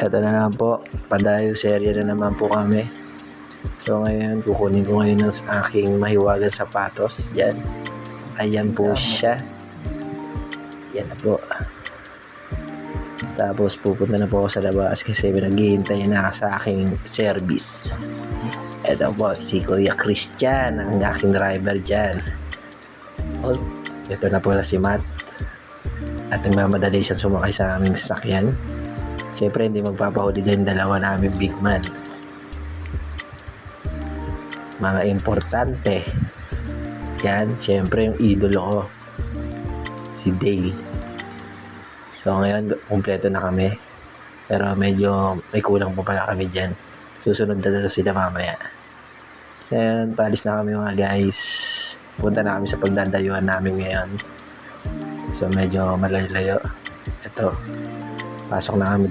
Eto na naman po, padayo serye na naman po kami. So ngayon, kukunin ko ngayon ng aking mahiwagang sapatos. Yan. Ayan po siya. Yan na po. Tapos pupunta na po ako sa labas kasi naghihintay na sa aking service. Eto po, si Kuya Christian, ang aking driver dyan. Oh, ito na po na si Matt. At nagmamadali siya sumakay sa aming sasakyan. Siyempre, hindi magpapahuli dyan dalawa namin big man. Mga importante. Yan, siyempre yung idolo ko. Si Dale. So ngayon, kumpleto na kami. Pero medyo may kulang pa pala kami dyan. Susunod na sila mamaya. Yan, paalis na kami mga guys. Punta na kami sa pagdadayuan namin ngayon. So medyo malayo-layo. Ito, pasok na kami